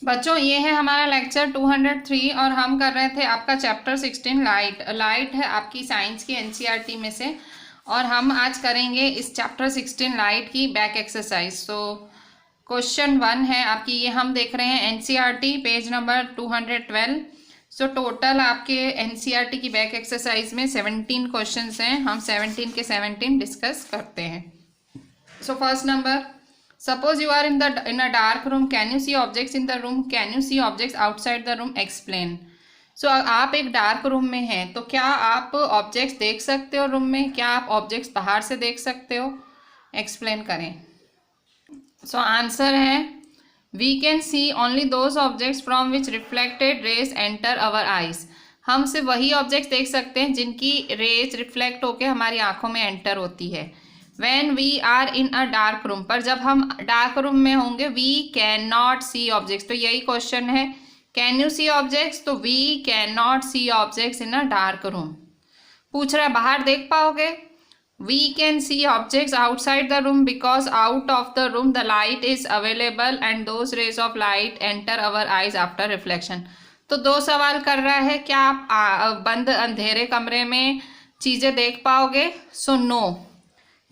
बच्चों ये है हमारा लेक्चर 203 और हम कर रहे थे आपका चैप्टर 16 लाइट है आपकी साइंस की एनसीईआरटी में से। और हम आज करेंगे इस चैप्टर 16 लाइट की बैक एक्सरसाइज। तो क्वेश्चन 1 है आपकी, ये हम देख रहे हैं NCERT page number 212। So total आपके एनसीईआरटी की बैक एक्सरसाइज में 17 क्वेश्चंस हैं। हम 17 के 17 डिस्कस करते हैं। So first number, suppose you are in a dark room, can you see objects in the room, can you see objects outside the room, explain। so आप एक dark room में हैं तो क्या आप ऑब्जेक्ट्स देख सकते हो रूम में, क्या आप ऑब्जेक्ट्स बाहर से देख सकते हो, एक्सप्लेन करें। सो आंसर है we can see only those objects from which reflected rays enter our eyes. हम सिर्फ वही ऑब्जेक्ट्स देख सकते हैं जिनकी रेज रिफ्लेक्ट होकर हमारी आंखों में एंटर होती है। When we are in a dark room, पर जब हम डार्क रूम में होंगे we cannot see objects। तो यही क्वेश्चन है, कैन यू सी ऑब्जेक्ट्स, तो we cannot see objects in a dark room। पूछ रहा है बाहर देख पाओगे, we can see objects outside the room because out of the room the light is available and those rays of light enter our eyes after reflection। तो दो सवाल कर रहा है, क्या आप बंद अंधेरे कमरे में चीज़ें देख पाओगे, so no.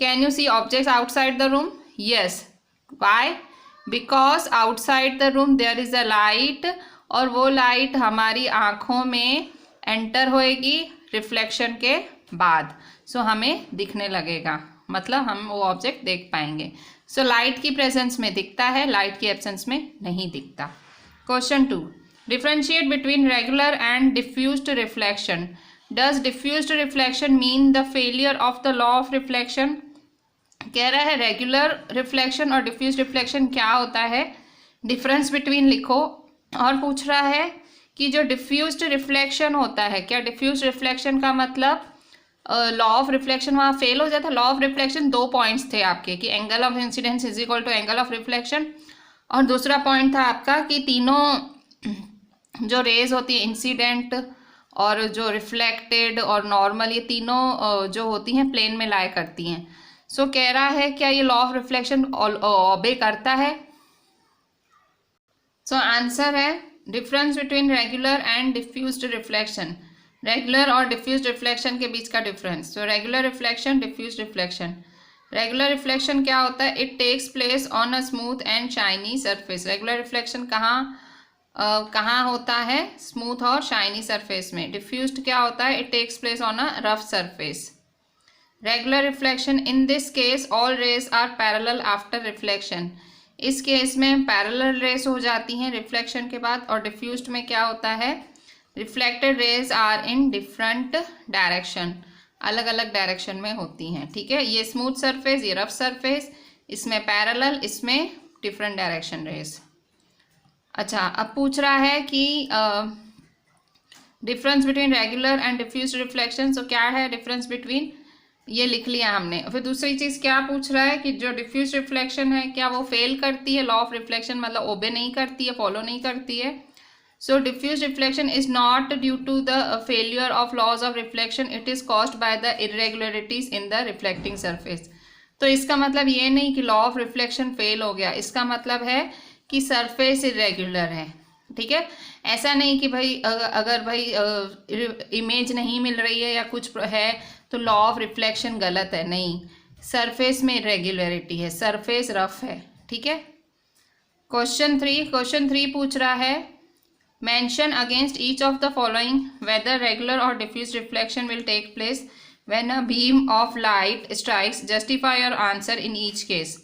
Can you see objects outside the room? Yes. Why? Because outside the room there is a light और वो लाइट हमारी आँखों में एंटर होएगी रिफ्लेक्शन के बाद। सो हमें दिखने लगेगा, मतलब हम वो ऑब्जेक्ट देख पाएंगे। सो लाइट की प्रेजेंस में दिखता है, लाइट की एब्सेंस में नहीं दिखता। Question 2, differentiate between regular and diffused reflection. Does diffused reflection mean the failure of the law of reflection. कह रहा है रेगुलर रिफ्लेक्शन और डिफ्यूज रिफ्लेक्शन क्या होता है, डिफरेंस बिटवीन लिखो। और पूछ रहा है कि जो डिफ्यूज्ड रिफ्लेक्शन होता है, क्या डिफ्यूज रिफ्लेक्शन का मतलब लॉ ऑफ रिफ्लेक्शन वहाँ फेल हो जाता है। लॉ ऑफ रिफ्लेक्शन 2 पॉइंट्स थे आपके कि angle of incidence is equal to angle of reflection, और दूसरा पॉइंट था आपका कि तीनों जो रेज होती है इंसिडेंट और जो रिफ्लेक्टेड और नॉर्मल, ये तीनों जो होती हैं प्लेन में लाई करती हैं। सो कह रहा है क्या ये लॉ ऑफ रिफ्लेक्शन ओबे करता है। सो आंसर है difference between regular and diffused reflection. Regular और डिफ्यूज्ड रिफ्लेक्शन के बीच का difference. So regular reflection, diffused reflection. Regular reflection क्या होता है, it takes place on a smooth and shiny surface. Regular reflection कहाँ होता है, स्मूथ और शाइनी सरफेस में। डिफ्यूज्ड क्या होता है, it takes place on a rough surface. Regular reflection, in this case all rays are parallel after reflection. इस case में पैरेलल रेज हो जाती हैं रिफ्लेक्शन के बाद। और डिफ्यूज्ड में क्या होता है, reflected rays are in different direction, अलग अलग डायरेक्शन में होती हैं। ठीक है, ये स्मूथ सरफेस, ये रफ सरफेस, इसमें पैरेलल, इसमें डिफरेंट डायरेक्शन रेज। अच्छा, अब पूछ रहा है कि difference between regular and diffused reflection. So क्या है डिफरेंस बिटवीन, ये लिख लिया हमने। फिर दूसरी चीज़ क्या पूछ रहा है कि जो डिफ्यूज रिफ्लेक्शन है क्या वो फेल करती है, लॉ ऑफ रिफ्लेक्शन मतलब ओबे नहीं करती है, फॉलो नहीं करती है। So diffuse reflection is not due to the failure of laws of reflection, it is caused by the irregularities in the reflecting surface. तो इसका मतलब ये नहीं कि लॉ ऑफ रिफ्लेक्शन फेल हो गया, इसका मतलब है कि सरफेस इरेगुलर है। ठीक है, ऐसा नहीं कि भाई अगर भाई इमेज नहीं मिल रही है या कुछ है तो लॉ ऑफ रिफ्लेक्शन गलत है, नहीं, सरफेस में इरेगुलरिटी है, सरफेस रफ है। ठीक है। क्वेश्चन 3 पूछ रहा है mention against each of the following whether regular और diffuse reflection will take place when a beam of light strikes, justify your answer in each case.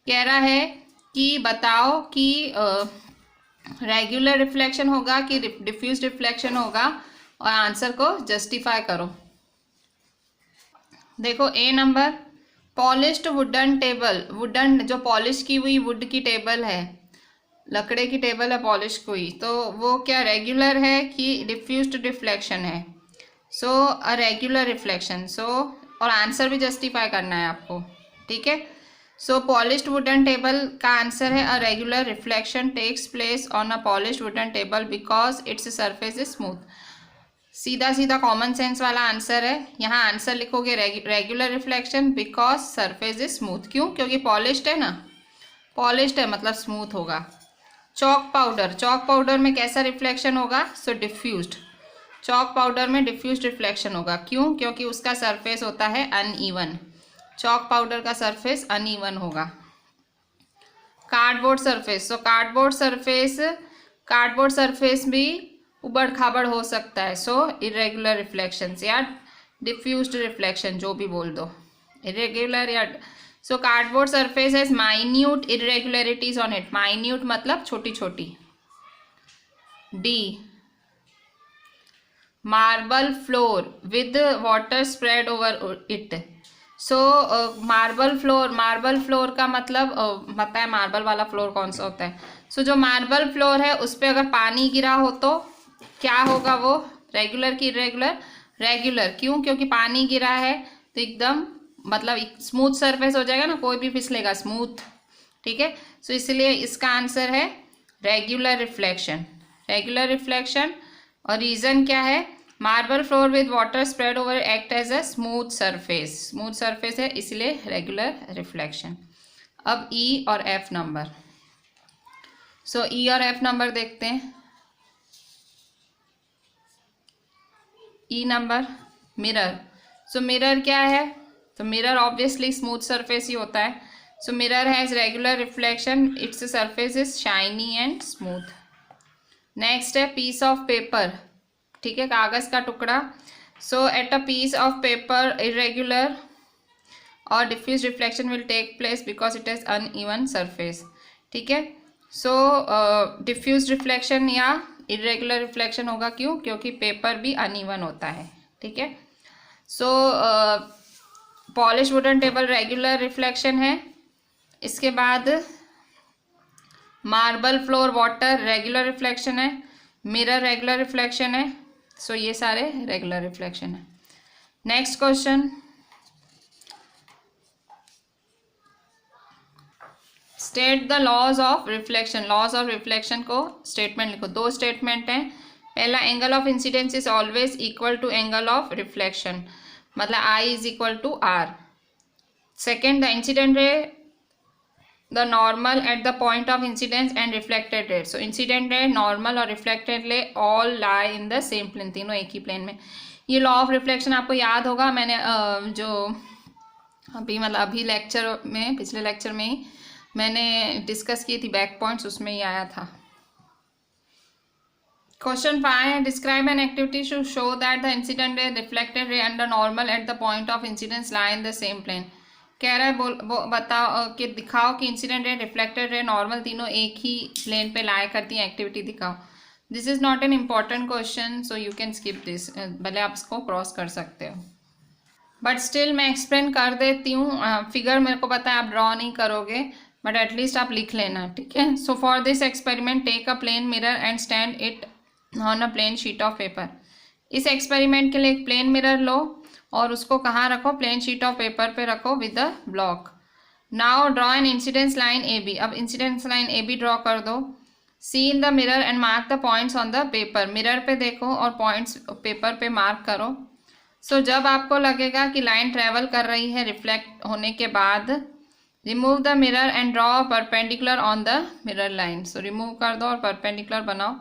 कह रहा है कि बताओ कि रेगुलर रिफ्लेक्शन होगा कि डिफ्यूज रिफ्लेक्शन होगा, और आंसर को जस्टिफाई करो। देखो A number, polished wooden table, wooden जो पॉलिश की हुई वुड की टेबल है, लकड़े की टेबल है पॉलिश हुई, तो वो क्या रेगुलर है कि डिफ्यूज्ड रिफ्लेक्शन है। सो अ रेगुलर रिफ्लेक्शन। सो और आंसर भी जस्टिफाई करना है आपको। ठीक है, सो पॉलिश्ड वुडन टेबल का आंसर है a regular reflection takes place on a polished wooden table because its surface is smooth. सीधा सीधा कॉमन सेंस वाला आंसर है। यहाँ आंसर लिखोगे regular reflection because surface is smooth. क्यों, क्योंकि पॉलिश्ड है ना, पॉलिश्ड है मतलब स्मूथ होगा। चॉक पाउडर में कैसा रिफ्लेक्शन होगा? So diffused. चॉक पाउडर में डिफ्यूज्ड रिफ्लेक्शन होगा। क्यों? क्योंकि उसका सरफेस होता है अनइवन। चॉक पाउडर का सरफेस अनइवन होगा। Cardboard surface, so cardboard surface भी उबड़ खाबड़ हो सकता है। सो इरेगुलर रिफ्लेक्शन या डिफ्यूज्ड रिफ्लेक्शन, जो भी बोल दो, इरेगुलर या so cardboard surface has minute irregularities on it. Minute मतलब छोटी छोटी। D, marble floor with water spread over it. So marble floor का मतलब पता है मार्बल वाला फ्लोर कौन सा होता है? सो जो मार्बल फ्लोर है उस पर अगर पानी गिरा हो तो क्या होगा? वो रेगुलर की इरेगुलर? रेगुलर। क्यों? क्योंकि पानी गिरा है तो एकदम मतलब स्मूथ सरफेस हो जाएगा ना, कोई भी फिसलेगा स्मूथ। ठीक है, सो इसलिए इसका आंसर है रेगुलर रिफ्लेक्शन। Regular reflection. और रीज़न क्या है? Marble floor with water spread over act as a smooth surface है, इसलिए रेगुलर रिफ्लेक्शन। अब ई और एफ नंबर। सो ई और एफ नंबर देखते हैं। E number, mirror. So mirror क्या है? तो मिरर ऑब्वियसली स्मूथ सरफेस ही होता है। So mirror has regular reflection, its surface is shiny and smooth. Next है पीस ऑफ पेपर। ठीक है, कागज़ का टुकड़ा। So at a piece of paper irregular और diffuse reflection will take place because it is uneven surface. ठीक है, so diffuse reflection या इरेगुलर रिफ्लेक्शन होगा। क्यों? क्योंकि पेपर भी अनइवन होता है। ठीक है, so polish wooden table regular reflection है। इसके बाद marble floor water regular reflection है। मिरर रेगुलर रिफ्लेक्शन है। सो ये सारे रेगुलर रिफ्लेक्शन है। Next question, state the laws of reflection. Laws of reflection को स्टेटमेंट लिखो। दो स्टेटमेंट हैं। पहला, angle of incidence is always equal to angle of reflection, मतलब I is equal to R. Second, the incident ray the normal at the point of incidence and reflected ray. So incident ray, normal और reflected ray all lie in the same plane, तीनों एक ही plane में। ये law of reflection आपको याद होगा, मैंने जो अभी लेक्चर में, पिछले लेक्चर में ही मैंने डिस्कस की थी बैक पॉइंट्स, उसमें ही आया था। Question 5, describe an activity to show that the incident ray, reflected ray and the normal at the point of incidence lie in the same plane. कह रहा है बताओ कि दिखाओ कि incident ray, reflected ray, normal तीनों एक ही प्लेन पे लाई करती हैं। एक्टिविटी दिखाओ। This is not an important question, so you can skip this, भले आप इसको क्रॉस कर सकते हो, बट स्टिल मैं एक्सप्लेन कर देती हूँ। फिगर मेरे को पता है आप ड्रॉ नहीं करोगे, बट एटलीस्ट आप लिख लेना। ठीक है, so for this experiment take a plane mirror and stand it on a plane sheet of paper. इस एक्सपेरिमेंट के लिए एक प्लेन मिरर लो और उसको कहाँ रखो? प्लेन शीट ऑफ पेपर पे रखो with a block. Now draw an incidence line A B. अब incidence line A B draw कर दो। See in the mirror and mark the points on the paper. Mirror पे देखो और points paper पे mark करो। सो जब आपको लगेगा कि लाइन ट्रेवल कर रही है रिफ्लेक्ट होने के बाद, remove the mirror and draw perpendicular on the mirror line. So remove कर दो और परपेंडिकुलर बनाओ।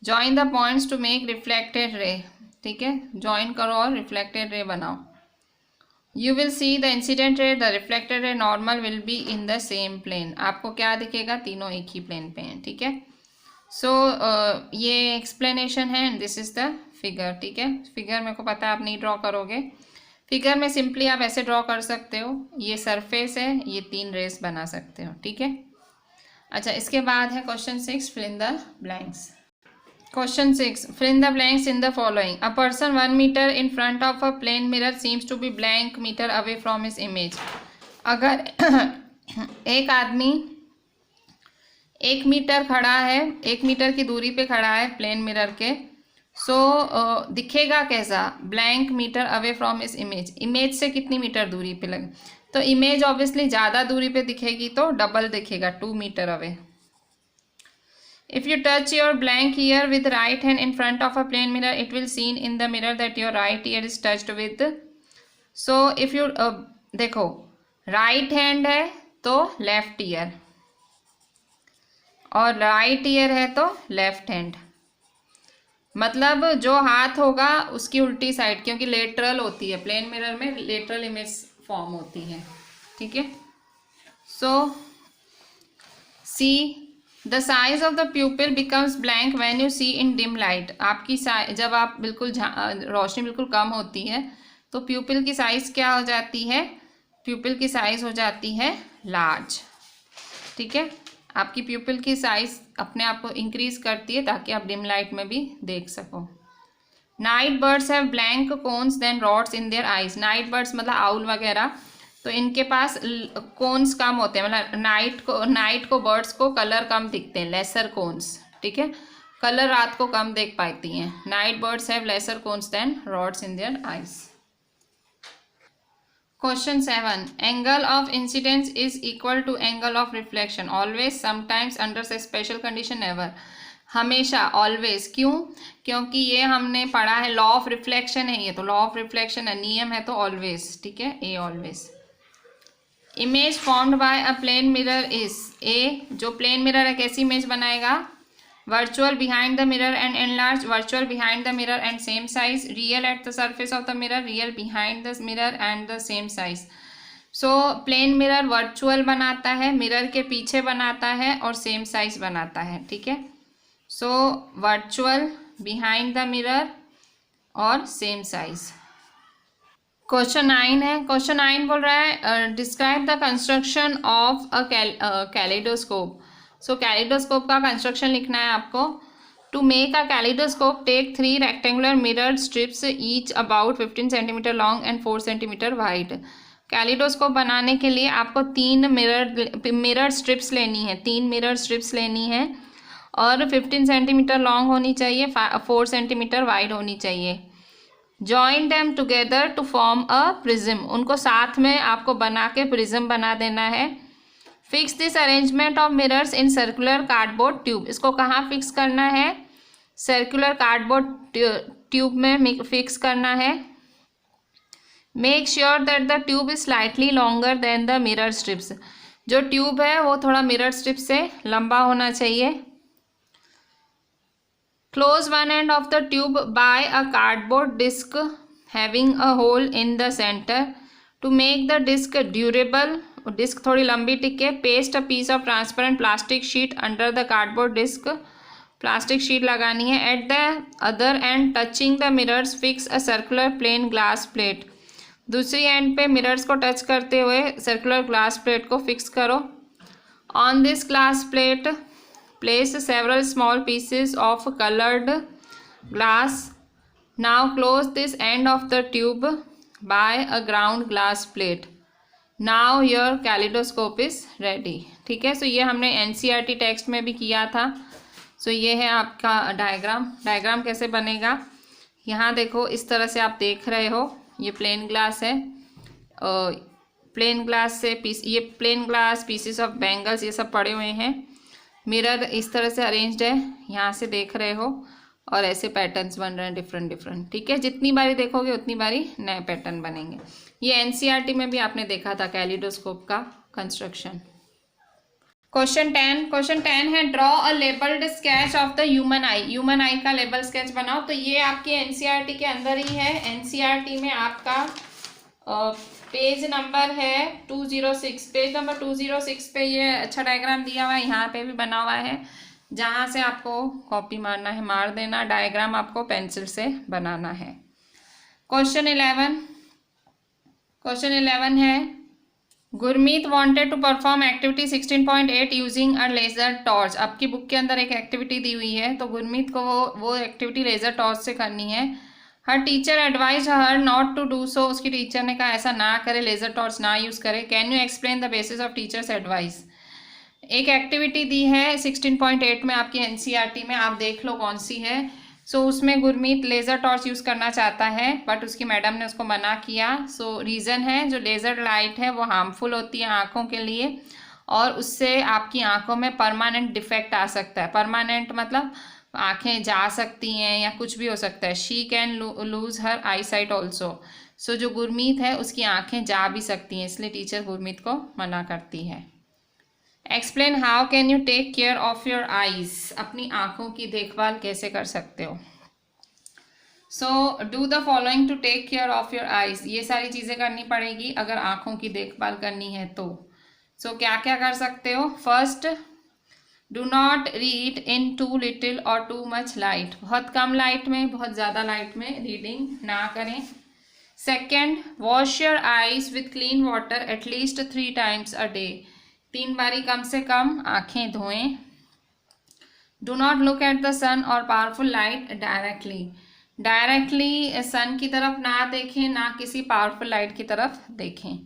Join the points to make reflected ray. ठीक है, जॉइन करो और रिफ्लेक्टेड रे बनाओ। You will see the incident ray, the reflected ray, normal will be in the same plane. आपको क्या दिखेगा? तीनों एक ही प्लेन पे हैं। ठीक है, सो ये एक्सप्लेनेशन है and this is the figure. ठीक है, फिगर मेरे को पता है आप नहीं ड्रॉ करोगे। फिगर में सिंपली आप ऐसे ड्रॉ कर सकते हो, ये सरफेस है, ये तीन रेस बना सकते हो। ठीक है, अच्छा इसके बाद है question 6, fill in the blanks. Question 6, fill in the blanks in the following. A person 1 meter in front of a plane mirror seems to be blank meter away from his image. अगर एक आदमी 1 metre खड़ा है, 1 metre की दूरी पे खड़ा है प्लेन मिरर के, सो दिखेगा कैसा? ब्लैंक मीटर अवे फ्रॉम इस इमेज। इमेज से कितनी मीटर दूरी पे लगे? तो इमेज ऑब्वियसली ज़्यादा दूरी पे दिखेगी तो डबल दिखेगा, 2 metre away. If you touch your blank ear with right hand in front of a plane mirror, it will seen in the mirror that your right ear is touched with. So if you देखो right hand है तो left ear और right year है तो left hand, मतलब जो हाथ होगा उसकी उल्टी साइड, क्योंकि लेटरल होती है, प्लेन मिरर में लेटरल इमेज फॉर्म होती है, ठीक है। So see the size of the pupil becomes blank when you see in dim light. आपकी जब आप बिल्कुल रोशनी बिल्कुल कम होती है तो प्यूपिल की साइज क्या हो जाती है, प्यूपिल की साइज हो जाती है लार्ज, ठीक है। आपकी प्यूपिल की साइज अपने आप को इंक्रीज करती है ताकि आप डिम लाइट में भी देख सको। Night birds have blank cones than rods in their eyes. Night birds मतलब आउल वगैरह, तो इनके पास कोन्स कम होते हैं, मतलब नाइट को बर्ड्स को कलर कम दिखते हैं, लेसर कोन्स, ठीक है। कलर रात को कम देख पाती हैं। Night birds have lesser cones than rods in their eyes. Question 7. Angle of incidence is equal to angle of reflection. Always, sometimes, under a special condition, never. हमेशा, always. क्यों? क्योंकि ये हमने पढ़ा है, लॉ ऑफ रिफ्लेक्शन है ये, तो लॉ ऑफ रिफ्लेक्शन है, नियम है, तो ऑलवेज, ठीक है, A always. Image formed by a plane mirror is A, जो प्लेन मिरर है कैसी इमेज बनाएगा, virtual behind the mirror and enlarged, virtual behind the mirror and same size, real at the surface of the mirror, real behind the mirror and the same size. So plane mirror virtual बनाता है, mirror के पीछे बनाता है और same size बनाता है, ठीक है। So virtual, behind the mirror और सेम साइज। क्वेश्चन 9 है। क्वेश्चन 9 बोल रहा है describe the construction of a kaleidoscope. So kaleidoscope का कंस्ट्रक्शन लिखना है आपको। To make a kaleidoscope take 3 rectangular mirror strips each about 15 centimetre long and 4 centimetre wide. Kaleidoscope बनाने के लिए आपको 3 मिरर स्ट्रिप्स लेनी है, 3 मिरर स्ट्रिप्स लेनी है और 15 सेंटीमीटर लॉन्ग होनी चाहिए, 4 सेंटीमीटर वाइड होनी चाहिए। Join them together to form a prism. उनको साथ में आपको बना के प्रिज्म बना देना है। Fix this arrangement of mirrors in circular cardboard tube. इसको कहाँ फिक्स करना है, सर्कुलर कार्डबोर्ड ट्यूब में फिक्स करना है। Make sure that the tube is slightly longer than the mirror strips. जो ट्यूब है वो थोड़ा मिरर स्ट्रिप से लंबा होना चाहिए। Close one end of the tube by a cardboard disc having a hole in the centre. To make the disc durable, disc थोड़ी लंबी टिके, paste a piece of transparent plastic sheet under the cardboard disc. Plastic sheet लगानी है। At the other end touching the mirrors fix a circular plane glass plate. दूसरी end पे mirrors को touch करते हुए सर्कुलर ग्लास प्लेट को fix करो। On this glass plate place several small pieces of coloured glass. Now close this end of the tube by a ground glass plate. Now your kaleidoscope is ready, ठीक है। So ये हमने NCERT text में भी किया था। सो ये है आपका डायग्राम। डायग्राम कैसे बनेगा, यहाँ देखो, इस तरह से आप देख रहे हो, ये प्लेन ग्लास है, प्लेन ग्लास से ये plane glass, pieces of bangles, ये सब पड़े हुए हैं। मिरर इस तरह से अरेंज्ड है, यहाँ से देख रहे हो, और ऐसे पैटर्न्स बन रहे हैं डिफरेंट डिफरेंट, ठीक है। जितनी बारी देखोगे उतनी बारी नए पैटर्न बनेंगे। ये एनसीईआरटी में भी आपने देखा था कैलिडोस्कोप का कंस्ट्रक्शन। क्वेश्चन 10 है draw a labelled sketch of the human eye. Human eye का लेबल स्केच बनाओ। तो ये आपके एनसीईआरटी के अंदर ही है। एनसीईआरटी में आपका पेज नंबर है 206। पेज नंबर 206 पे ये अच्छा डायग्राम दिया हुआ है, यहाँ पे भी बना हुआ है। जहाँ से आपको कॉपी मारना है मार देना, डायग्राम आपको पेंसिल से बनाना है। क्वेश्चन 11 है Gurmeet wanted to perform activity 16.8 using a laser torch. आपकी बुक के अंदर एक एक्टिविटी दी हुई है, तो गुरमीत को वो एक्टिविटी लेजर टॉर्च से करनी है। हर teacher advise her not to do so. उसकी टीचर ने कहा ऐसा ना करे, लेजर टॉर्च ना यूज़ करे। Can you explain the basis of teacher's advice. एक एक्टिविटी दी है 16.8 में आपकी एनसीईआरटी में, आप देख लो कौन सी है। सो उसमें गुरमीत लेज़र टॉर्च यूज़ करना चाहता है, बट उसकी मैडम ने उसको मना किया। सो रीज़न है जो लेज़र लाइट है वो हार्मफुल होती है आँखों के लिए, और उससे आपकी आँखों में परमानेंट डिफेक्ट आ सकता है। परमानेंट मतलब आँखें जा सकती हैं या कुछ भी हो सकता है। She can lose her eyesight also. So जो गुरमीत है उसकी आँखें जा भी सकती हैं, इसलिए टीचर गुरमीत को मना करती है। Explain how can you take care of your eyes, अपनी आँखों की देखभाल कैसे कर सकते हो। So do the following to take care of your eyes, ये सारी चीज़ें करनी पड़ेगी अगर आँखों की देखभाल करनी है तो। सो क्या क्या कर सकते हो। First, do not read in too little और टू मच लाइट, बहुत कम लाइट में बहुत ज़्यादा लाइट में रीडिंग ना करें। Second, wash your eyes with clean water at least 3 times a day, 3 बारी कम से कम आँखें धोएं। Do not look at the sun और powerful light directly, directly sun की तरफ ना देखें, ना किसी पावरफुल लाइट की तरफ देखें।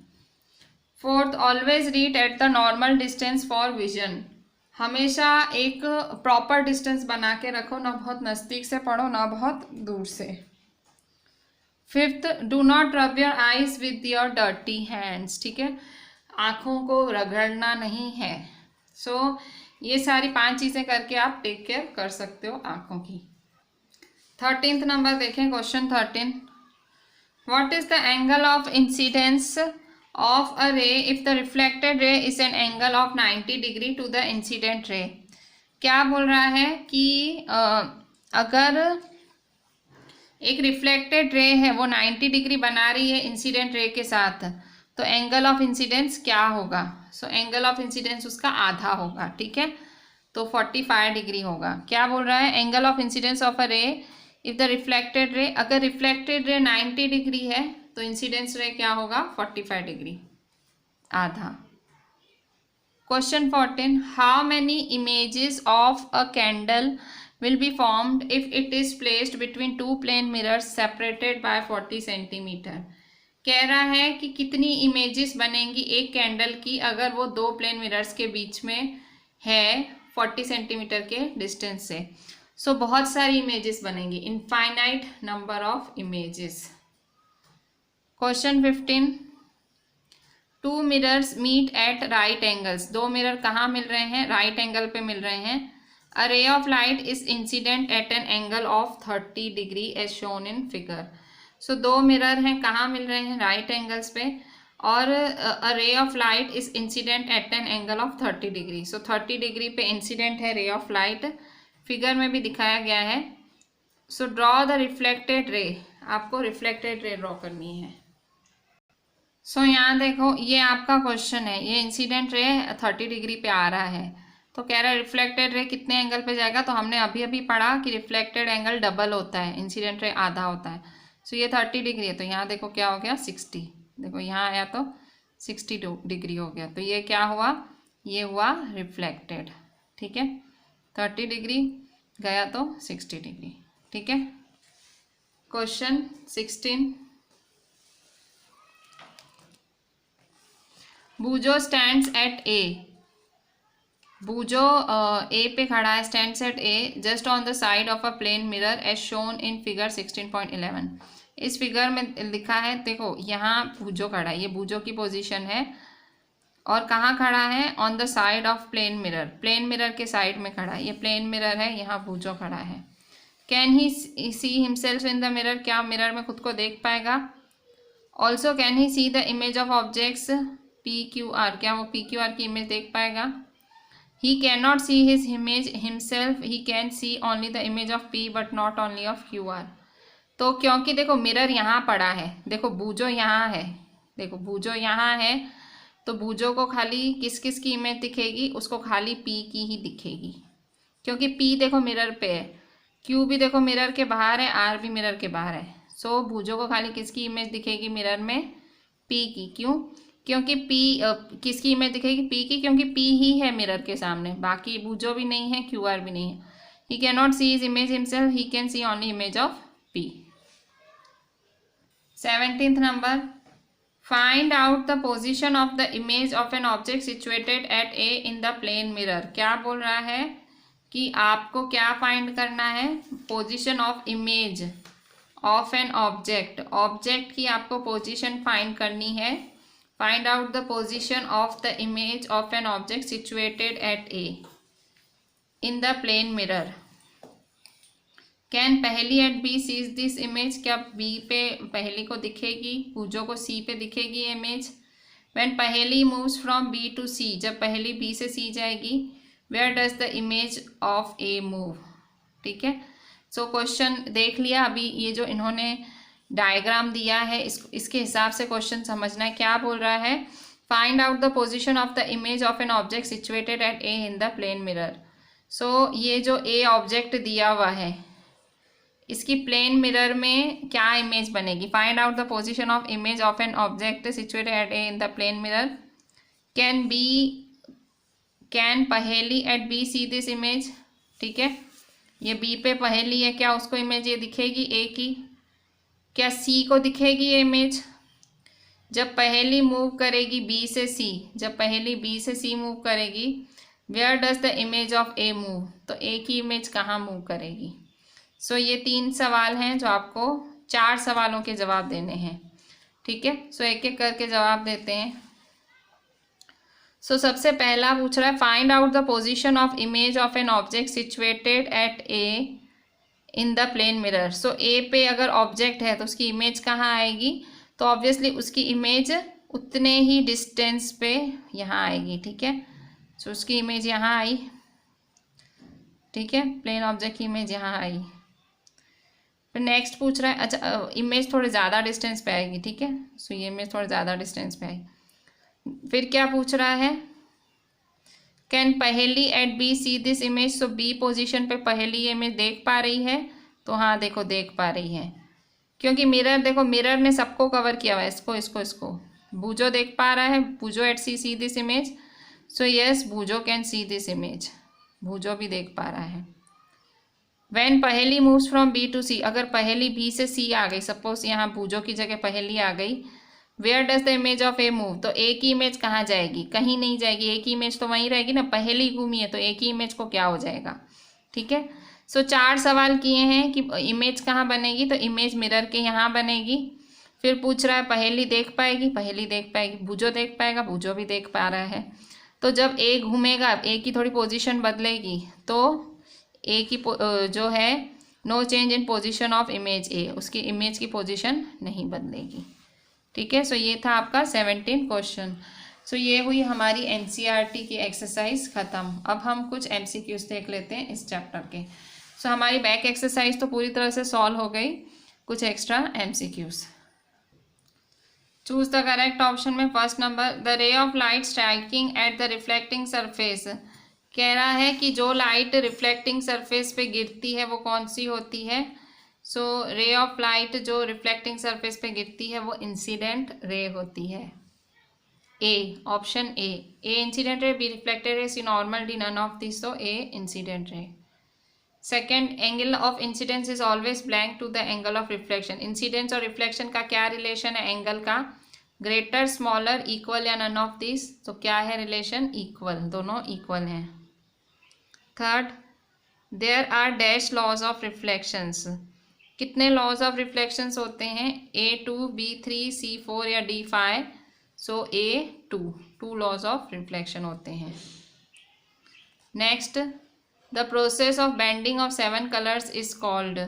Fourth, always read at the normal distance for vision, हमेशा एक प्रॉपर डिस्टेंस बना के रखो, ना बहुत नज़दीक से पढ़ो ना बहुत दूर से। Fifth, do not rub your eyes with your dirty hands, ठीक है, आँखों को रगड़ना नहीं है। सो ये सारी 5 चीज़ें करके आप टेक केयर कर सकते हो आँखों की। 13th नंबर देखें, question 13, what is the angle of incidence of a ray if the reflected ray is an angle of 90 degree to the incident ray. क्या बोल रहा है कि अगर एक रिफ्लेक्टेड रे है वो 90 डिग्री बना रही है इंसिडेंट रे के साथ, तो एंगल ऑफ इंसिडेंस क्या होगा। सो एंगल ऑफ इंसिडेंस उसका आधा होगा, ठीक है, तो 45 डिग्री होगा। क्या बोल रहा है, angle of incidence of a ray if the reflected रे, अगर रिफ्लेक्टेड रे 90 डिग्री है तो इंसिडेंस रे क्या होगा 45 डिग्री, आधा। Question 14, how many images of a candle will be formed if it is placed between 2 plane mirrors separated by 40 centimetre. कह रहा है कि कितनी इमेजेस बनेंगी एक कैंडल की अगर वो 2 प्लेन मिरर्स के बीच में है 40 सेंटीमीटर के डिस्टेंस से। सो बहुत सारी इमेजेस बनेंगी, infinite number of images. Question 15, 2 mirrors meet at right angles, 2 mirror कहाँ मिल रहे हैं, राइट एंगल पे मिल रहे हैं। A ray of light is incident at an angle of 30 degree as shown in figure। So 2 mirror हैं, कहाँ मिल रहे हैं, राइट एंगल्स पे, और a ray of light is incident at an angle of 30 degree। So 30 degree पे incident है रे ऑफ लाइट, फिगर में भी दिखाया गया है। So draw the reflected ray, आपको रिफ्लेक्टेड रे ड्रॉ करनी है। सो यहाँ देखो ये आपका क्वेश्चन है, ये इंसिडेंट रे 30 डिग्री पे आ रहा है, तो कह रहा है रिफ्लेक्टेड रे कितने एंगल पे जाएगा, तो हमने अभी अभी पढ़ा कि रिफ्लेक्टेड एंगल डबल होता है, इंसिडेंट रे आधा होता है। सो ये 30 डिग्री है, तो यहाँ देखो क्या हो गया 60, देखो यहाँ आया तो 62 डिग्री हो गया, तो ये क्या हुआ, ये हुआ रिफ्लेक्टेड, ठीक है, 30 डिग्री गया तो 60 डिग्री, ठीक है। Question 16, Boojho stands at A, Boojho A पे खड़ा है, stands at A just on the side of a plane mirror as shown in figure 16.11। इस फिगर में लिखा है, देखो यहाँ बूजो खड़ा है, ये बूजो की पोजीशन है, और कहाँ खड़ा है, on the side of plane mirror, plane mirror के साइड में खड़ा है, ये प्लेन मिरर है, यहाँ बूजो खड़ा है। Can he see himself in the mirror, क्या मिरर में खुद को देख पाएगा। Also can he see the image of objects PQR, क्या वो PQR की इमेज देख पाएगा। He cannot see his image himself, he can see only the image of P but not only of QR। तो क्योंकि देखो मिरर यहाँ पड़ा है, देखो बूजो यहाँ है, देखो बूजो यहाँ है, तो बूजो को खाली किस किस की इमेज दिखेगी, उसको खाली P की ही दिखेगी, क्योंकि P देखो मिरर पे है, Q भी देखो मिरर के बाहर है, R भी मिरर के बाहर है। सो बूजो को खाली किसकी इमेज दिखेगी मिरर में, P की। क्यों, क्योंकि P किसकी इमेज दिखेगी, P की, क्योंकि P ही है मिरर के सामने, बाकी बूजो भी नहीं है, QR भी नहीं है। He can not see his image himself, he can see only image of P। 17th नंबर, find out the position of the image of an object situated at A in the plane mirror. क्या बोल रहा है कि आपको क्या find करना है, position of image of an object, object की आपको पोजिशन फाइंड करनी है। Find out the position of the image of an object situated at A in the plane mirror। Can पहली at B sees this image, क्या B पे पहली को दिखेगी, बूजो को C पे दिखेगी image. When Paheli moves from B to C, जब पहेली बी से सी जाएगी, where does the image of A move. ठीक है, सो क्वेश्चन देख लिया। अभी ये जो इन्होंने डायग्राम दिया है इसके हिसाब से क्वेश्चन समझना है। क्या बोल रहा है, find out the position of the image of an object situated at A in the plane mirror. So ये जो ए ऑब्जेक्ट दिया हुआ है, इसकी प्लेन मिरर में क्या इमेज बनेगी। Find out the position of image of an object situated at A in the plane mirror. Can Paheli at B see this image. ठीक है, ये बी पे पहेली है, क्या उसको इमेज ये दिखेगी ए की। क्या सी को दिखेगी ये इमेज। जब पहेली मूव करेगी बी से सी, जब पहेली बी से सी मूव करेगी, where does the image of A move, तो ए की इमेज कहाँ मूव करेगी। सो ये 3 सवाल हैं जो आपको 4 सवालों के जवाब देने हैं। ठीक है, सो एक एक करके जवाब देते हैं। सो सबसे पहला पूछ रहा है, find out the position of image of an object situated at A in the plane mirror. So A पे अगर ऑब्जेक्ट है तो उसकी इमेज कहाँ आएगी, तो ऑब्वियसली उसकी इमेज उतने ही डिस्टेंस पे यहाँ आएगी। ठीक है, सो उसकी इमेज यहाँ आई। ठीक है, प्लेन ऑब्जेक्ट की इमेज यहाँ आई। फिर नेक्स्ट पूछ रहा है, अच्छा इमेज थोड़े ज़्यादा डिस्टेंस पे आएगी। ठीक है, सो ये इमेज थोड़े ज़्यादा डिस्टेंस पे आएगी। फिर क्या पूछ रहा है, can Paheli at B see this image. So B position पे पहेली ये इमेज देख पा रही है, तो हाँ देखो देख पा रही है, क्योंकि मिरर देखो, मिरर ने सबको कवर किया हुआ है, इसको बूजो देख पा रहा है, Boojho at C this image. So yes Boojho can see this image, Boojho भी देख पा रहा है। When Paheli moves from B to C, अगर पहेली बी से सी आ गई, सपोज यहाँ बूजो की जगह पहेली आ गई, where does the image of A move, तो ए की इमेज कहाँ जाएगी, कहीं नहीं जाएगी, ए की इमेज तो वहीं रहेगी ना, पहेली घूमी है तो ए की इमेज को क्या हो जाएगा। ठीक है, सो 4 सवाल किए हैं कि इमेज कहाँ बनेगी, तो इमेज मिरर के यहाँ बनेगी। फिर पूछ रहा है पहेली देख पाएगी, पहेली देख पाएगी, बूजो देख पाएगा, बूजो भी देख पा रहा है। तो जब ए घूमेगा, ए की थोड़ी पोजीशन बदलेगी, तो ए की जो है no change in position of image A, उसकी इमेज की पोजीशन नहीं बदलेगी। ठीक है, सो ये था आपका 17 क्वेश्चन। सो ये हुई हमारी एनसीईआरटी की एक्सरसाइज ख़त्म। अब हम कुछ एमसीक्यूज देख लेते हैं इस चैप्टर के। सो हमारी बैक एक्सरसाइज तो पूरी तरह से सॉल्व हो गई, कुछ extra MCQs. Choose the correct option में first number, the ray of light striking at the reflecting surface. कह रहा है कि जो लाइट रिफ्लेक्टिंग सरफेस पे गिरती है वो कौन सी होती है। सो रे ऑफ लाइट जो रिफ्लेक्टिंग सरफेस पे गिरती है वो इंसिडेंट रे होती है। A, option A incident ray, B reflected ray, C normal, D none of this, तो A incident ray. Second, angle of incidence is always blank to the angle of reflection. Incidence और reflection का क्या relation है angle का, greater, smaller, equal या none of this, तो क्या है रिलेशन, इक्वल, दोनों इक्वल हैं। Third, there are dash laws of reflections. कितने लॉज ऑफ रिफ्लेक्शंस होते हैं, A2, B3, C4 या D5। So A2 laws of reflection होते हैं। Next, the process of banding of 7 colours is called.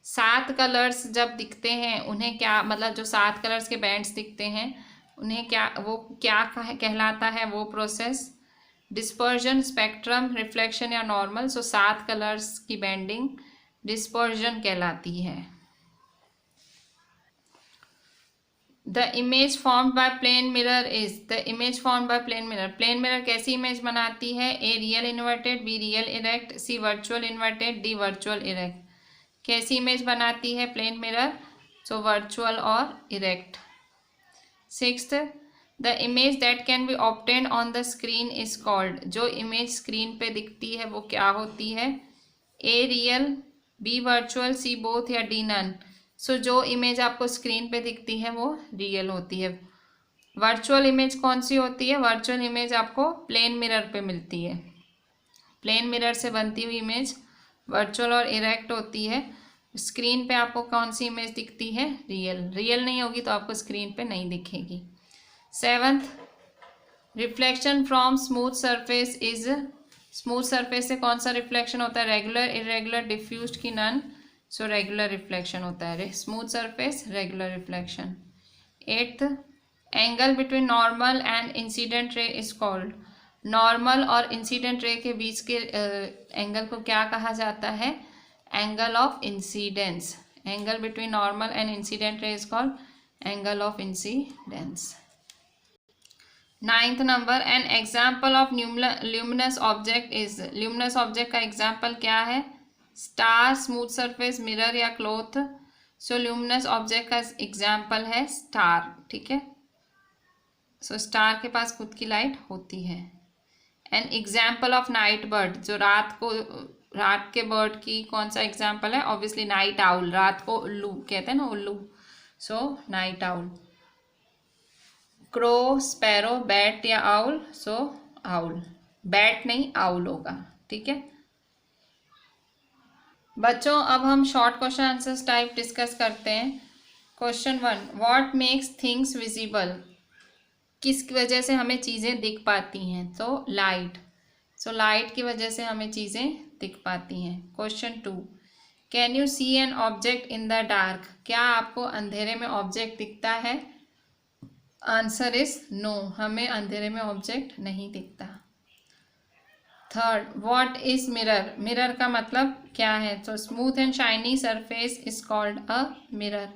7 colours जब दिखते हैं उन्हें क्या, मतलब जो 7 कलर्स के बैंड्स दिखते हैं उन्हें क्या, वो क्या कहलाता है वो प्रोसेस, डिस्पर्जन, स्पेक्ट्रम, रिफ्लेक्शन या नॉर्मल। सो 7 कलर्स की बैंडिंग डिस्पर्जन कहलाती है। The image formed by plane mirror is, the image formed by plane mirror, plane mirror कैसी इमेज बनाती है, A real inverted, B real erect, C virtual inverted, D virtual erect. कैसी image बनाती है plane mirror, so virtual और erect. Sixth, the image that can be obtained on the screen is called, जो image screen पे दिखती है वो क्या होती है, A real, B virtual, C both या डी नन। सो जो इमेज आपको स्क्रीन पे दिखती है वो रियल होती है। वर्चुअल इमेज कौन सी होती है, वर्चुअल इमेज आपको प्लेन मिरर पे मिलती है, प्लेन मिरर से बनती हुई इमेज वर्चुअल और इरेक्ट होती है। स्क्रीन पे आपको कौन सी इमेज दिखती है, रियल, रियल नहीं होगी तो आपको स्क्रीन पे नहीं दिखेगी। Seventh, reflection from smooth surface is, smooth surface से कौन सा रिफ्लेक्शन होता है, रेगुलर, इरेगुलर, डिफ्यूज्ड की नन। सो रेगुलर रिफ्लेक्शन होता है, smooth surface regular reflection. Eighth, angle between normal and incident ray is called, normal और इंसिडेंट रे के बीच के एंगल को क्या कहा जाता है? Angle of incidence. Angle between normal and incident ray is called angle of incidence. 9th number, an example of luminous object is, luminous object का example क्या है? स्टार, स्मूथ सरफेस, मिरर या क्लॉथ। सो luminous object का example है star, ठीक है। So star के पास खुद की लाइट होती है। An example of night bird, जो रात के बर्ड की कौन सा एग्जाम्पल है? ऑब्वियसली नाइट आउल, रात को उल्लू कहते हैं ना, उल्लू। So night owl. Crow, sparrow, bat या आउल? सो आउल, बैट नहीं आउल होगा, ठीक है बच्चों। अब हम short question answers type discuss करते हैं। Question 1, what makes things visible, किस वजह से हमें चीज़ें दिख पाती हैं? तो लाइट। सो लाइट की वजह से हमें चीज़ें दिख पाती हैं। Question 2, can you see an object in the dark, क्या आपको अंधेरे में ऑब्जेक्ट दिखता है? आंसर इज नो, हमें अंधेरे में ऑब्जेक्ट नहीं दिखता। Third, what is mirror, mirror का मतलब क्या है? तो smooth and shiny surface is called a mirror,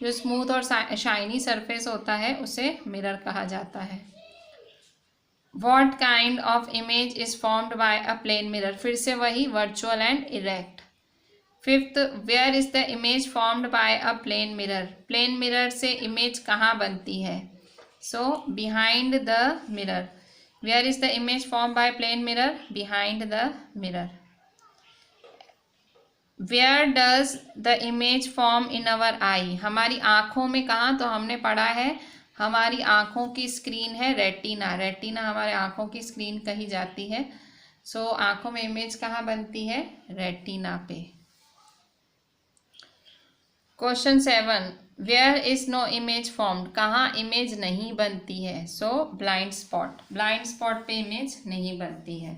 जो स्मूथ और शाइनी सरफेस होता है उसे मिरर कहा जाता है। What kind of image is formed by a plane mirror, फिर से वही virtual and erect. Fifth, where is the image formed by a plane mirror, plane mirror से इमेज कहाँ बनती है? So behind the mirror. Where is the image formed by plane mirror? Behind the mirror. Where does the image form in our eye? हमारी आँखों में कहाँ? तो हमने पढ़ा है हमारी आँखों की स्क्रीन है रेटिना, रेटिना हमारे आँखों की स्क्रीन कही जाती है। सो आँखों में इमेज कहाँ बनती है? रेटिना पे। Question 7, where is no image formed, कहाँ इमेज नहीं बनती है? So blind spot, blind spot पे इमेज नहीं बनती है।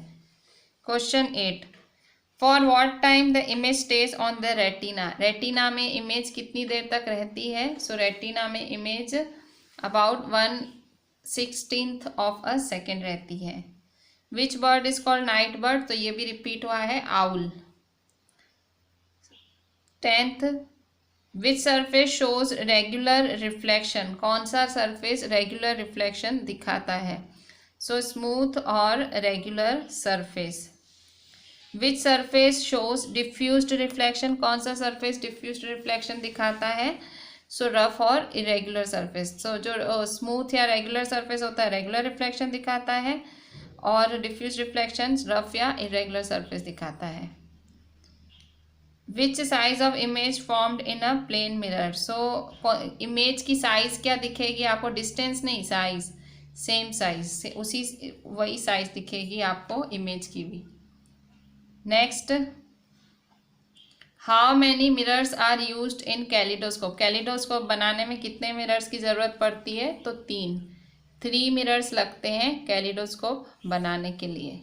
Question 8, for what time the image stage on the retina, retina में इमेज कितनी देर तक रहती है? सो रेटिना में image about 1/16 of a second रहती है। Which bird is called night bird, तो ये भी रिपीट हुआ है, आउल। 10th, विच सरफेस शोज रेगुलर रिफ्लेक्शन, कौन सा सरफेस रेगुलर रिफ्लेक्शन दिखाता है? सो स्मूथ और रेगुलर सरफेस। विच सरफेस शोज डिफ्यूज्ड रिफ्लेक्शन, कौन सा सरफेस डिफ्यूज्ड रिफ्लेक्शन दिखाता है? सो रफ और इरेगुलर सरफेस। सो जो स्मूथ या रेगुलर सरफेस होता है रेगुलर रिफ्लेक्शन दिखाता है, और डिफ्यूज रिफ्लेक्शन रफ या इरेगुलर सरफेस दिखाता है। Which size of image formed in a plane mirror, so image की साइज क्या दिखेगी आपको? डिस्टेंस नहीं, साइज, सेम साइज से उसी वही साइज दिखेगी आपको इमेज की भी। Next, how many mirrors are used in kaleidoscope, kaleidoscope बनाने में कितने मिरर्स की ज़रूरत पड़ती है? तो 3 मिरर्स लगते हैं कैलिडोस्कोप बनाने के लिए।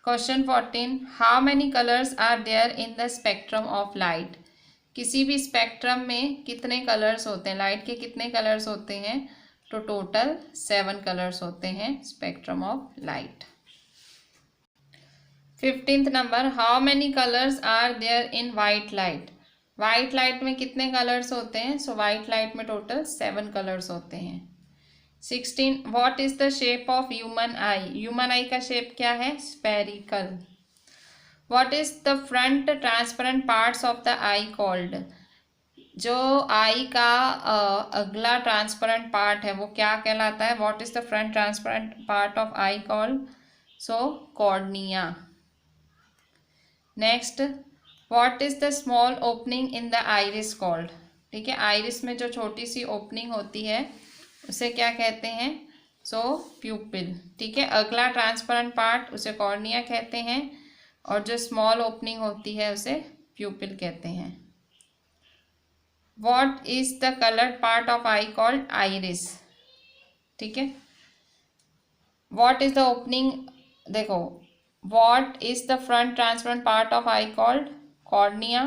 Question 14, how many colours are there in the spectrum of light, किसी भी स्पेक्ट्रम में कितने कलर्स होते हैं? लाइट के कितने कलर्स होते हैं? तो टोटल 7 कलर्स होते हैं spectrum of light. 15th number, how many colours are there in white light, white light में कितने कलर्स होते हैं? सो वाइट लाइट में टोटल 7 कलर्स होते हैं। 16, what is the shape of human eye, human eye का शेप क्या है? Spherical. What is the front transparent parts of the eye called, जो आई का अगला ट्रांसपेरेंट पार्ट है वो क्या कहलाता है? What is the front transparent part of I called? So cornea. Next, what is the small opening in the iris called, ठीक है, आइरिस में जो छोटी सी ओपनिंग होती है उसे क्या कहते हैं? सो प्यूपिल, ठीक है, अगला ट्रांसपेरेंट पार्ट उसे कॉर्निया कहते हैं, और जो स्मॉल ओपनिंग होती है उसे प्यूपिल कहते हैं। What is the coloured part of I called? Iris, ठीक है। व्हाट इज द ओपनिंग, देखो, what is the front transparent part of I called? Cornea,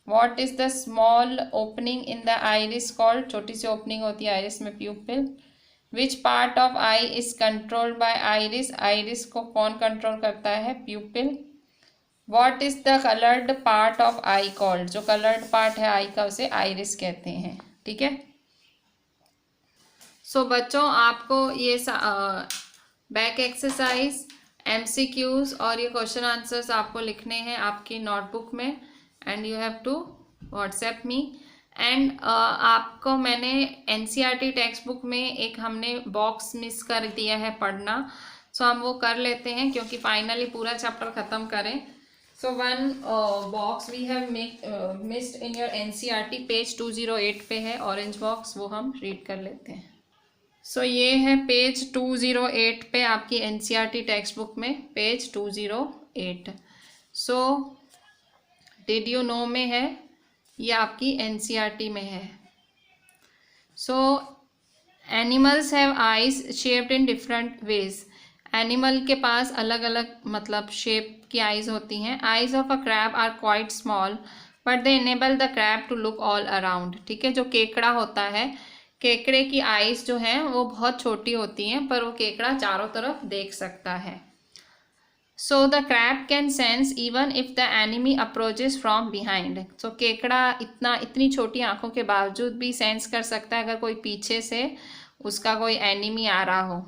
what is the small opening in the iris called, छोटी सी opening होती है iris में, प्यूपिल। Which part of I is controlled by iris, iris को कौन control करता है, प्यूपिल। What is the coloured part of I called, जो coloured part है आई का उसे आइरिस कहते हैं, ठीक है। सो बच्चों आपको ये बैक एक्सरसाइज, एमसीक्यूज और ये क्वेश्चन आंसर्स आपको लिखने हैं आपकी नोटबुक में, and you have to WhatsApp me. And आपको मैंने एनसीईआरटी टेक्स्ट बुक में एक हमने बॉक्स मिस कर दिया है पढ़ना, सो हम वो कर लेते हैं क्योंकि फाइनली पूरा चैप्टर ख़त्म करें। So one box we have missed in your NCERT, page 208 पे है ऑरेंज बॉक्स, वो हम रीड कर लेते हैं। सो ये है पेज 208 पे आपकी एनसीईआरटी टेक्स्ट बुक में, page 208। So did you know में है, ये आपकी एनसीईआरटी में है। सो animals have eyes shaped in different ways, animal के पास अलग अलग मतलब शेप की आइज होती हैं। Eyes of a crab are quite small but they enable the crab to look all around, ठीक है। जो केकड़ा होता है, केकड़े की आइज जो हैं वो बहुत छोटी होती हैं पर वो केकड़ा चारों तरफ देख सकता है। So the crab can sense even if the enemy approaches from behind, so केकड़ा इतनी छोटी आंखों के बावजूद भी सेंस कर सकता है अगर कोई पीछे से उसका कोई एनिमी आ रहा हो।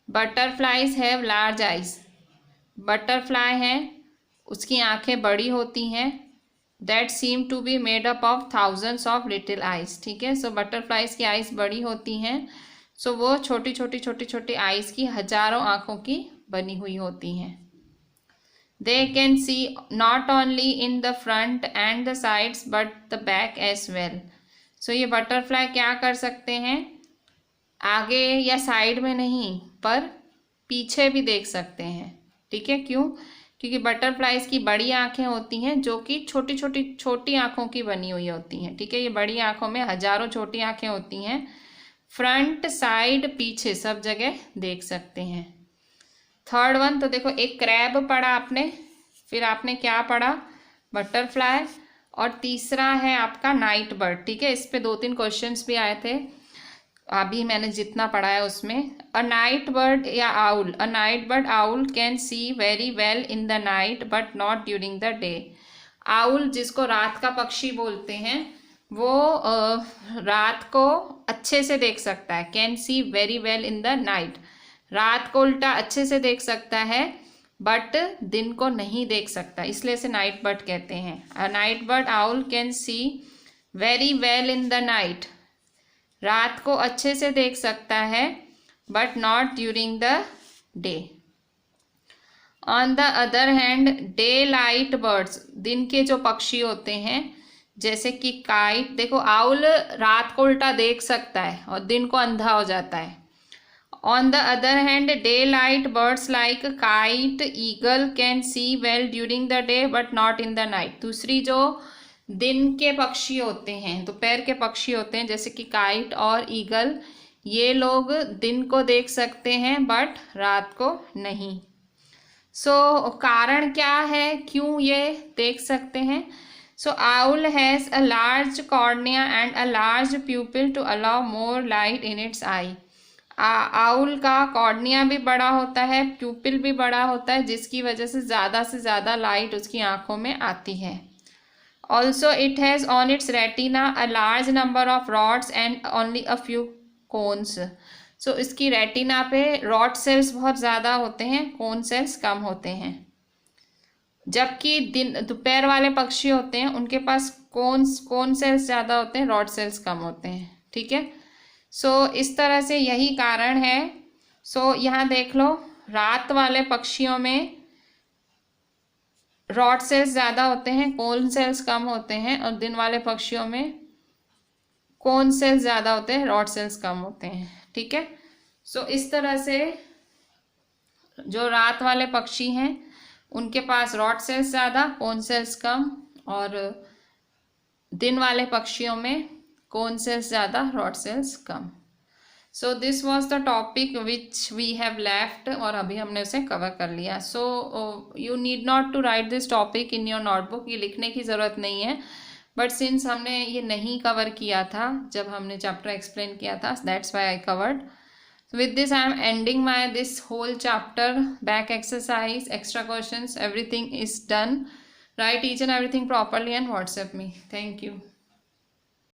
Butterflies have large eyes, butterfly है उसकी आंखें बड़ी होती हैं। That seem to be made up of thousands of little eyes, ठीक है। सो बटरफ्लाइज की आइज बड़ी होती हैं, सो वो छोटी छोटी आइज की हजारों आंखों की बनी हुई होती हैं। They can see not only in the front and the sides but the back as well, so ये बटरफ्लाई क्या कर सकते हैं, आगे या साइड में नहीं पर पीछे भी देख सकते हैं, ठीक है। क्यों, क्योंकि बटरफ्लाइज की बड़ी आंखें होती हैं जो कि छोटी आंखों की बनी हुई होती हैं, ठीक है। ये बड़ी आंखों में हजारों छोटी आंखें होती हैं, फ्रंट साइड पीछे सब जगह देख सकते हैं। थर्ड वन तो देखो, एक क्रैब पढ़ा आपने, फिर आपने क्या पढ़ा, बटरफ्लाई, और तीसरा है आपका नाइट बर्ड, ठीक है। इस पे 2-3 क्वेश्चंस भी आए थे, अभी मैंने जितना पढ़ा है उसमें। अ नाइट बर्ड या owl, a night bird owl can see very well in the night but not during the day. Owl जिसको रात का पक्षी बोलते हैं वो रात को अच्छे से देख सकता है, can see very well in the night, रात को उल्टा अच्छे से देख सकता है बट दिन को नहीं देख सकता, इसलिए इसे नाइट बर्ड कहते हैं। A night bird owl can see very well in the night, रात को अच्छे से देख सकता है but not during the day. On the other hand day light birds, दिन के जो पक्षी होते हैं जैसे कि काइट, देखो आउल रात को उल्टा देख सकता है और दिन को अंधा हो जाता है। On the other hand day light birds like kite, eagle can see well during the day but not in the night. दूसरी जो दिन के पक्षी होते हैं, दोपहर के पक्षी होते हैं जैसे कि काइट और ईगल, ये लोग दिन को देख सकते हैं बट रात को नहीं। सो कारण क्या है, क्यों ये देख सकते हैं। So owl has a large cornea and a large pupil to allow more light in its eye. Owl का कॉर्निया भी बड़ा होता है, प्यूपिल भी बड़ा होता है, जिसकी वजह से ज़्यादा लाइट उसकी आँखों में आती है। Also, it has on its retina a large number of rods and only a few cones. So, इसकी रेटिना पे रॉड सेल्स बहुत ज़्यादा होते हैं, कोन सेल्स कम होते हैं। जबकि दोपहर वाले पक्षी होते हैं उनके पास कोन सेल्स ज़्यादा होते हैं, रॉड सेल्स कम होते हैं, ठीक है। सो इस तरह से यही कारण है। सो यहाँ देख लो, रात वाले पक्षियों में रॉड सेल्स ज़्यादा होते हैं, कोन सेल्स कम होते हैं, और दिन वाले पक्षियों में कोन सेल्स ज़्यादा होते हैं, रॉड सेल्स कम होते हैं, ठीक है। सो इस तरह से जो रात वाले पक्षी हैं उनके पास रॉड सेल्स ज़्यादा, कोन सेल्स कम, और दिन वाले पक्षियों में कोन सेल्स ज़्यादा, रॉड सेल्स कम। So this was the topic which we have left, और अभी हमने उसे कवर कर लिया. So you need not to write this topic in your notebook, ये लिखने की ज़रूरत नहीं है. बट सिंस हमने ये नहीं कवर किया था जब हमने चैप्टर एक्सप्लेन किया था, that's why I covered. With this, I am ending my this whole chapter. Back exercise, extra questions, everything is done. Write each and everything properly and WhatsApp me. Thank you.